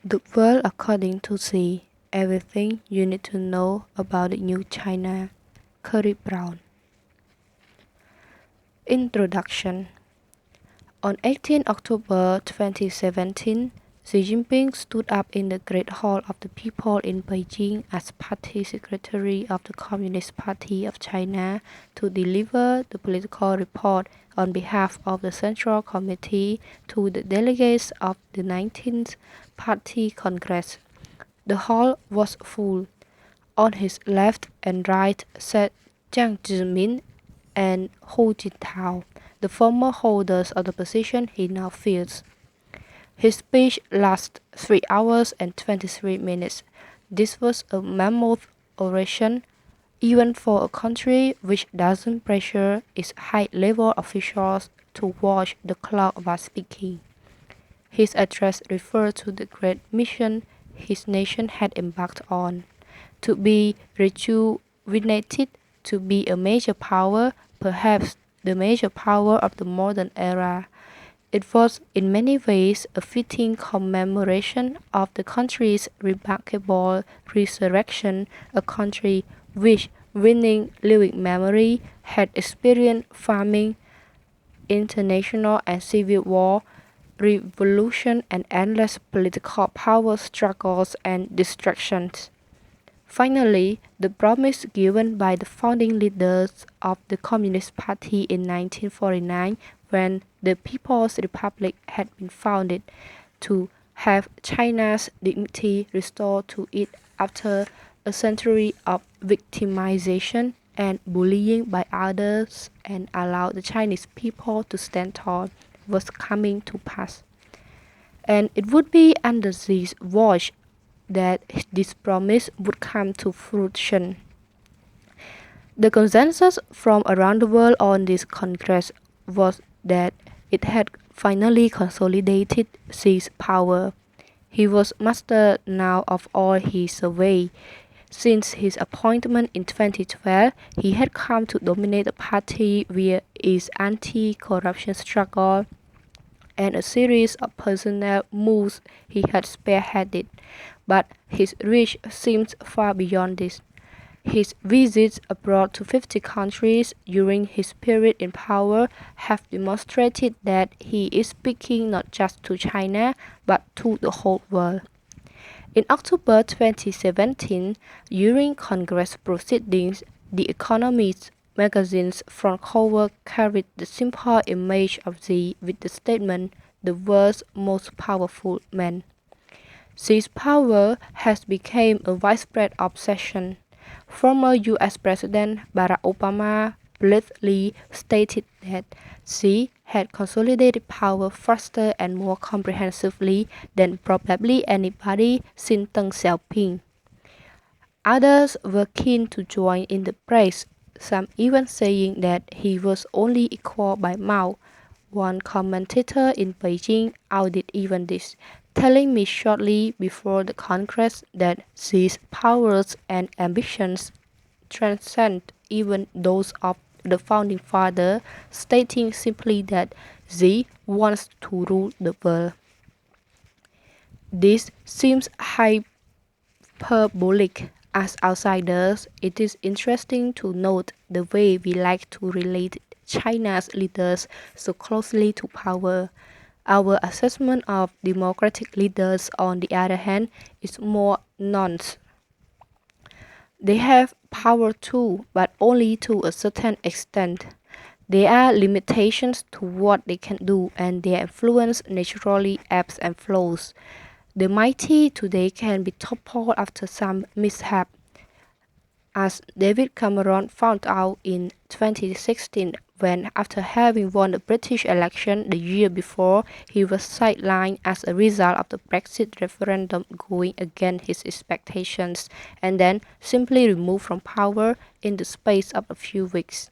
The World According to Xi. Everything you need to know about the new China. Kerry Brown. Introduction. On 18 October 2017, Xi Jinping stood up in the Great Hall of the People in Beijing as Party Secretary of the Communist Party of China to deliver the political report on behalf of the Central Committee to the delegates of the 19th Party Congress. The hall was full. On his left and right sat Jiang Zemin and Hu Jintao, the former holders of the position he now fills. His speech lasted 3 hours and 23 minutes. This was a mammoth oration, even for a country which doesn't pressure its high-level officials to watch the clock while speaking. His address referred to the great mission his nation had embarked on. To be rejuvenated, to be a major power, perhaps the major power of the modern era. It was in many ways a fitting commemoration of the country's remarkable resurrection, a country which, winning living memory, had experienced famine, international and civil war, revolution, and endless political power struggles and distractions. Finally, the promise given by the founding leaders of the Communist Party in 1949, when the People's Republic had been founded, to have China's dignity restored to it after a century of victimization and bullying by others and allow the Chinese people to stand tall, was coming to pass. And it would be under this watch that this promise would come to fruition. The consensus from around the world on this Congress was that it had finally consolidated Xi's power. He was master now of all he surveyed. Since his appointment in 2012, he had come to dominate the party via its anti-corruption struggle and a series of personnel moves he had spearheaded. But his reach seems far beyond this. His visits abroad to 50 countries during his period in power have demonstrated that he is speaking not just to China, but to the whole world. In October 2017, during Congress proceedings, The Economist magazine's front cover carried the simple image of Xi with the statement, "The world's most powerful man." Xi's power has become a widespread obsession. Former U.S. President Barack Obama bluntly stated that Xi had consolidated power faster and more comprehensively than probably anybody since Deng Xiaoping. Others were keen to join in the praise, some even saying that he was only equalled by Mao. One commentator in Beijing outdid even this, telling me shortly before the Congress that Xi's powers and ambitions transcend even those of the founding father, stating simply that Xi wants to rule the world. This seems hyperbolic. As outsiders, it is interesting to note the way we like to relate China's leaders so closely to power. Our assessment of democratic leaders, on the other hand, is more nuanced. They have power too, but only to a certain extent. There are limitations to what they can do, and their influence naturally ebbs and flows. The mighty today can be toppled after some mishap, as David Cameron found out in 2016 when, after having won the British election the year before, he was sidelined as a result of the Brexit referendum going against his expectations, and then simply removed from power in the space of a few weeks.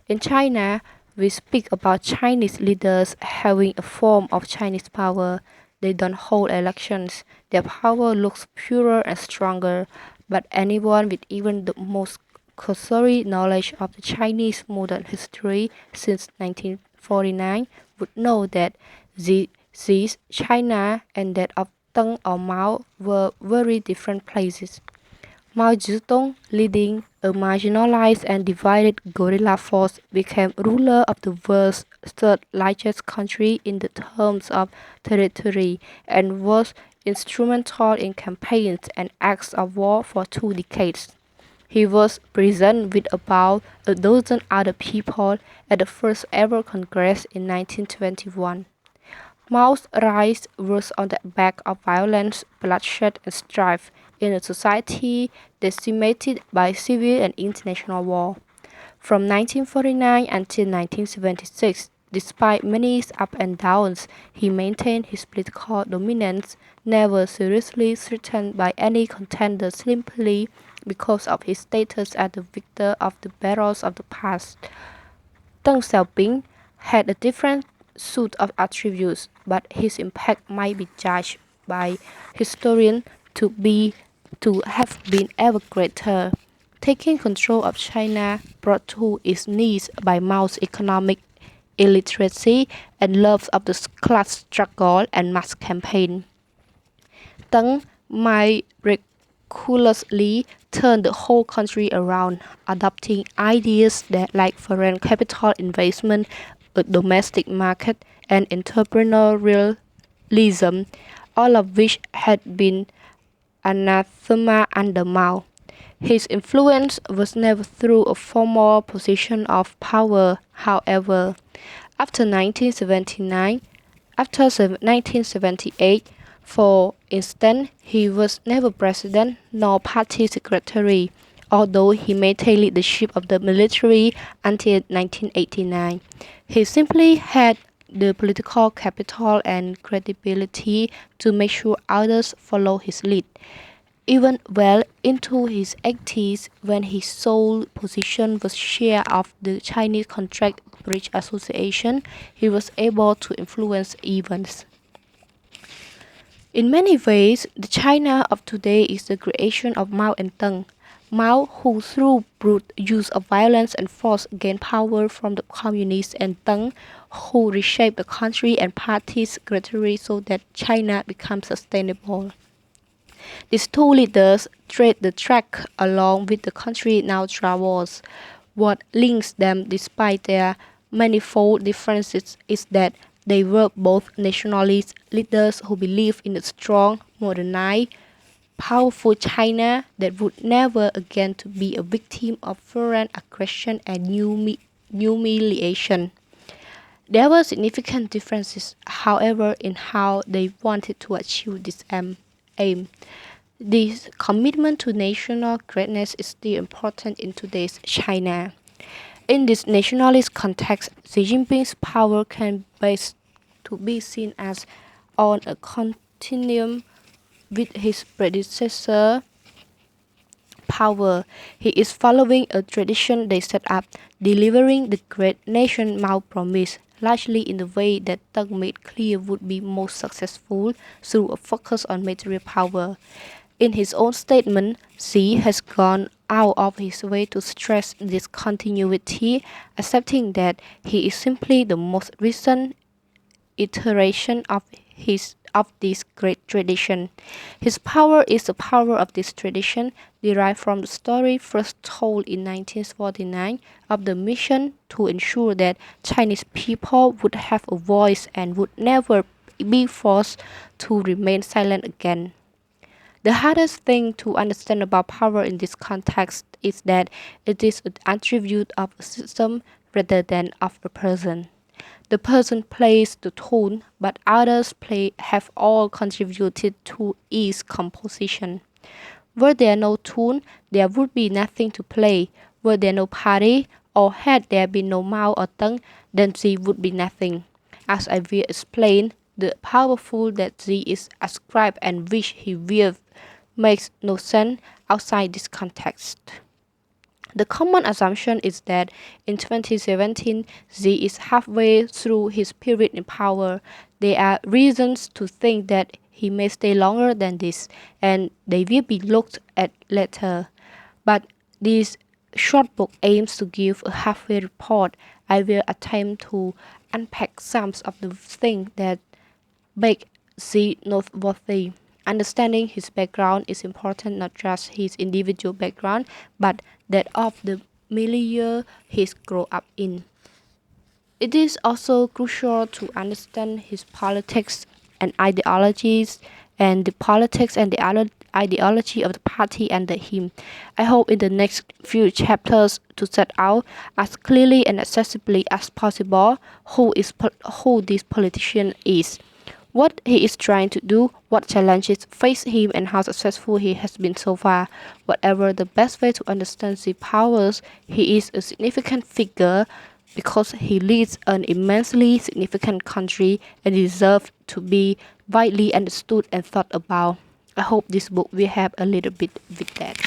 In China, we speak about Chinese leaders having a form of Chinese power. They don't hold elections. Their power looks purer and stronger, but anyone with even the most cursory knowledge of the Chinese modern history since 1949 would know that Xi's China and that of Deng or Mao were very different places. Mao Zedong, leading a marginalized and divided guerrilla force, became ruler of the world's third largest country in the terms of territory and was instrumental in campaigns and acts of war for 2 decades. He was present with about a dozen other people at the first ever Congress in 1921. Mao's rise was on the back of violence, bloodshed, and strife in a society decimated by civil and international war. From 1949 until 1976, despite many ups and downs, he maintained his political dominance, never seriously threatened by any contender simply because of his status as the victor of the battles of the past. Deng Xiaoping had a different suite of attributes, but his impact might be judged by historians to have been ever greater. Taking control of China brought to its knees by Mao's economic illiteracy and love of the class struggle and mass campaign. Deng miraculously turned the whole country around, adopting ideas that like foreign capital investment, a domestic market, and entrepreneurialism, all of which had been anathema under Mao. His influence was never through a formal position of power, however. After 1979, after 1978, for instance, he was never president nor party secretary, although he maintained leadership of the military until 1989. He simply had the political capital and credibility to make sure others follow his lead. Even well into his 80s, when his sole position was chair of the Chinese Contract Bridge Association, he was able to influence events. In many ways, the China of today is the creation of Mao and Deng. Mao, who through brute use of violence and force gained power from the communists, and Deng, who reshaped the country and party secretary so that China becomes sustainable. These two leaders trade the track along with the country now travels. What links them despite their manifold differences is that they were both nationalist leaders who believed in a strong, modernized, powerful China that would never again to be a victim of foreign aggression and humiliation. There were significant differences, however, in how they wanted to achieve this aim. This commitment to national greatness is still important in today's China. In this nationalist context, Xi Jinping's power can best to be seen as on a continuum with his predecessor power. He is following a tradition they set up, delivering the great nation Mao promised, largely in the way that Deng made clear would be most successful through a focus on material power. In his own statement, Xi has gone out of his way to stress this continuity, accepting that he is simply the most recent iteration of this great tradition. His power is the power of this tradition, derived from the story first told in 1949 of the mission to ensure that Chinese people would have a voice and would never be forced to remain silent again. The hardest thing to understand about power in this context is that it is an attribute of a system rather than of a person. The person plays the tune, but others have all contributed to its composition. Were there no tune, there would be nothing to play. Were there no party, or had there been no Mao or Deng, then there would be nothing. As I will explain, the powerful that Xi is ascribed and which he wields makes no sense outside this context. The common assumption is that in 2017, Xi is halfway through his period in power. There are reasons to think that he may stay longer than this, and they will be looked at later. But this short book aims to give a halfway report. I will attempt to unpack some of the things that make Xi noteworthy. Understanding his background is important, not just his individual background, but that of the milieu he's grown up in. It is also crucial to understand his politics and ideologies and the politics and the ideology of the party under him. I hope in the next few chapters to set out as clearly and accessibly as possible who this politician is, what he is trying to do, what challenges face him, and how successful he has been so far. Whatever the best way to understand the powers, he is a significant figure because he leads an immensely significant country and deserves to be widely understood and thought about. I hope this book will help a little bit with that.